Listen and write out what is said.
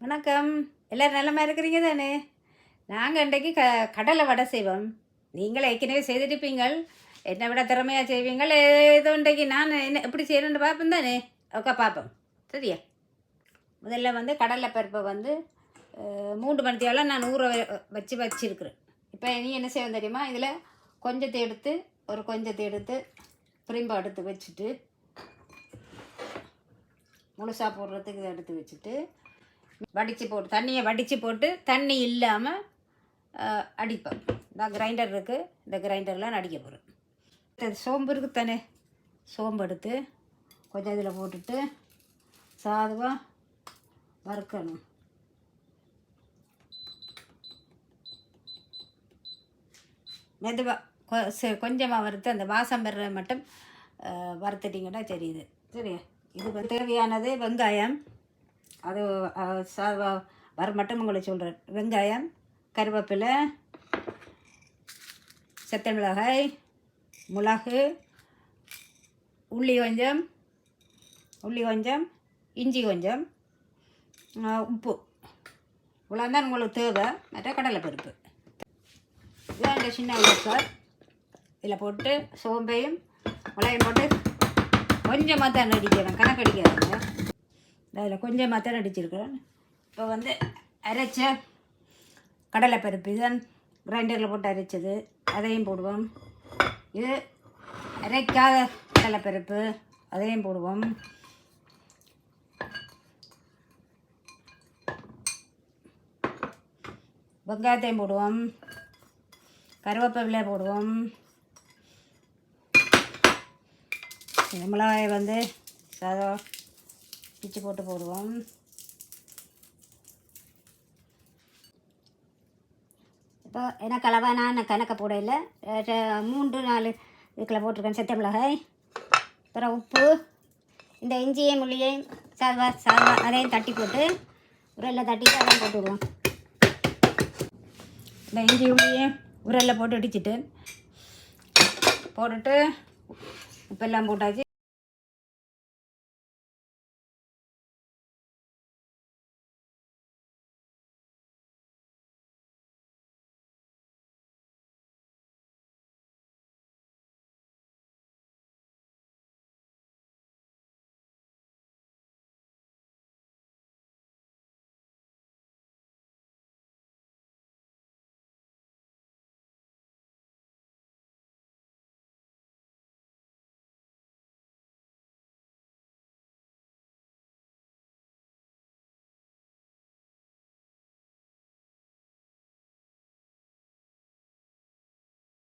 வணக்கம். எல்லோரும் நல்லமா இருக்கிறீங்க தானே? நாங்கள் இன்றைக்கு கடலை வடை செய்வோம். நீங்கள் ஏற்கனவே செய்துட்டுப்பீங்கள். என்னை விட திறமையாக செய்வீங்கள். ஏதோ இன்றைக்கு நான் என்ன எப்படி செய்யணுன்னு பார்ப்பேன் தானே. ஓகே, பார்ப்போம். சரியா? முதல்ல வந்து கடலை பருப்பை வந்து 3 மணித்தியாலும் நான் ஊற வச்சிருக்கிறேன். இப்போ நீ என்ன செய்வோம் தெரியுமா? இதில் கொஞ்சத்தை எடுத்து பிரிம்பை எடுத்து வச்சுட்டு முழுசாக போடுறதுக்கு இதை எடுத்து வச்சுட்டு தண்ணியை வடித்து போட்டு தண்ணி இல்லாமல் அடிப்பேன். நான் கிரைண்டர் இருக்குது, இந்த கிரைண்டரில் நான் அடிக்க போகிறேன். சோம்பு இருக்குது தானே, சோம்பு எடுத்து கொஞ்சம் இதில் போட்டுட்டு சாதுவாக வறுக்கணும். மெதுவாக கொஞ்சமாக வறுத்து அந்த வாசம் பெற மட்டும் வறுத்துட்டிங்கன்னா தெரியுது. சரியா? இது தேவையானது வெங்காயம், அது வர மட்டும் உங்களுக்கு சொல்கிறேன். வெங்காயம், கருவேப்பிலை, செத்த மிளகாய், மிளகு, உள்ளி கொஞ்சம், இஞ்சி கொஞ்சம், உப்பு, இவ்வளோதான் உங்களுக்கு தேவை. மற்ற கடலைப்பருப்பு இதான் இந்த சின்ன சார். இதில் போட்டு சோம்பையும் மிளகையும் போட்டு கொஞ்சமாக தான் அடிக்கிறேன், கணக்கு அடிக்காதுங்க. அதில் கொஞ்சமாக தான் அடிச்சிருக்கிறேன். இப்போ வந்து அரைச்ச கடலைப்பருப்பு இதான் கிரைண்டரில் போட்டு அரைச்சது, அதையும் போடுவோம். இது அரைக்காத கடலைப்பருப்பு, அதையும் போடுவோம். வெங்காயத்தையும் போடுவோம், கருவேப்பிலை போடுவோம். மிளகாயை வந்து சாதம் பிச்சு போட்டு போடுவோம். இப்போ எனக்கு அளவாக நான் கணக்க போடையில் 3-4 இதுக்குள்ள போட்டிருக்கேன். செத்த மிளகாய், அப்புறம் உப்பு, இந்த இஞ்சியையும் முள்ளியையும் சாதம் அதையும் தட்டி போட்டு உரலில் தட்டிட்டு அதையும் போட்டு விடுவோம். இந்த இஞ்சி உள்ளியையும் உரலில் போட்டு இடிச்சிட்டு போட்டுட்டு உப்பெல்லாம் போட்டாச்சு.